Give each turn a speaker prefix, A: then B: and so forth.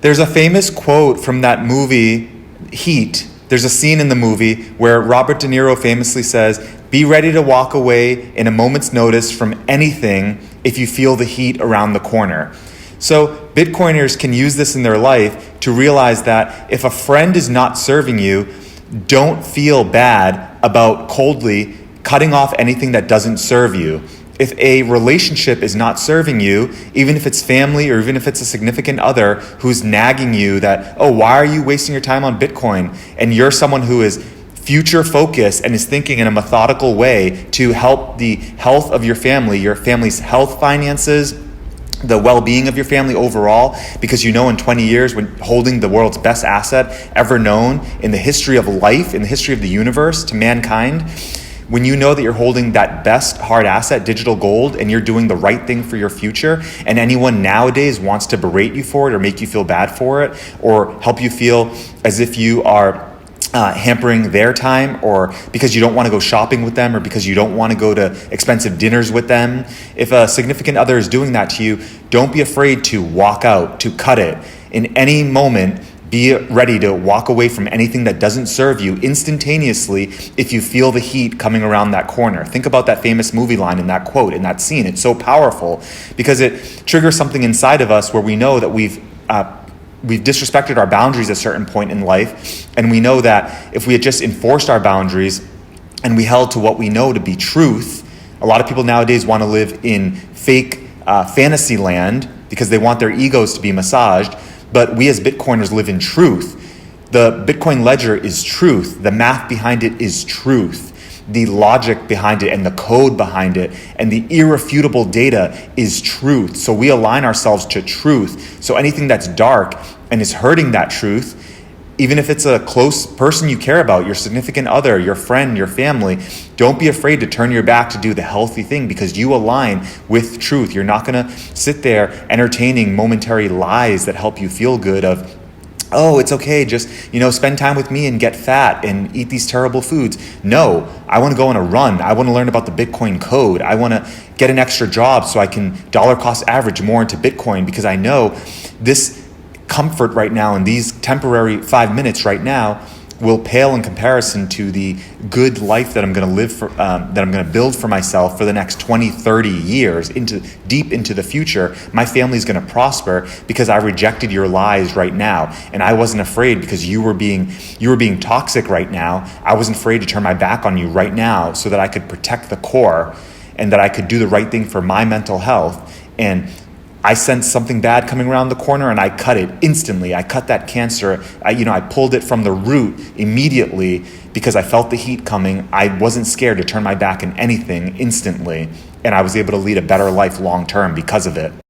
A: There's a famous quote from that movie, Heat. There's a scene in the movie where Robert De Niro famously says, "Be ready to walk away in a moment's notice from anything if you feel the heat around the corner." So Bitcoiners can use this in their life to realize that if a friend is not serving you, don't feel bad about coldly cutting off anything that doesn't serve you. If a relationship is not serving you, even if it's family or even if it's a significant other who's nagging you that, oh, why are you wasting your time on Bitcoin? And you're someone who is future focused and is thinking in a methodical way to help the health of your family's health, finances, the well-being of your family overall, because you know in 20 years when holding the world's best asset ever known in the history of life, in the history of the universe to mankind, when you know that you're holding that best hard asset, digital gold, and you're doing the right thing for your future, and anyone nowadays wants to berate you for it or make you feel bad for it or help you feel as if you are hampering their time, or because you don't want to go shopping with them, or because you don't want to go to expensive dinners with them. If a significant other is doing that to you, don't be afraid to walk out, to cut it. In any moment, be ready to walk away from anything that doesn't serve you instantaneously if you feel the heat coming around that corner. Think about that famous movie line in that quote, in that scene. It's so powerful because it triggers something inside of us where we know that we've disrespected our boundaries at a certain point in life, and we know that if we had just enforced our boundaries and we held to what we know to be truth. A lot of people nowadays want to live in fake fantasy land because they want their egos to be massaged, but we as Bitcoiners live in truth. The Bitcoin ledger is truth. The math behind it is truth. The logic behind it and the code behind it and the irrefutable data is truth. So we align ourselves to truth. So anything that's dark and is hurting that truth, even if it's a close person you care about, your significant other, your friend, your family, don't be afraid to turn your back to do the healthy thing because you align with truth. You're not going to sit there entertaining momentary lies that help you feel good of, oh, it's okay, just, spend time with me and get fat and eat these terrible foods. No, I want to go on a run. I want to learn about the Bitcoin code. I want to get an extra job so I can dollar cost average more into Bitcoin because I know this comfort right now and these temporary 5 minutes right now will pale in comparison to the good life that I'm going to live for, that I'm going to build for myself for the next 20, 30 years deep into the future. My family's going to prosper because I rejected your lies right now. And I wasn't afraid because you were being toxic right now. I wasn't afraid to turn my back on you right now so that I could protect the core and that I could do the right thing for my mental health. And I sensed something bad coming around the corner and I cut it instantly. I cut that cancer. I pulled it from the root immediately because I felt the heat coming. I wasn't scared to turn my back on anything instantly. And I was able to lead a better life long term because of it.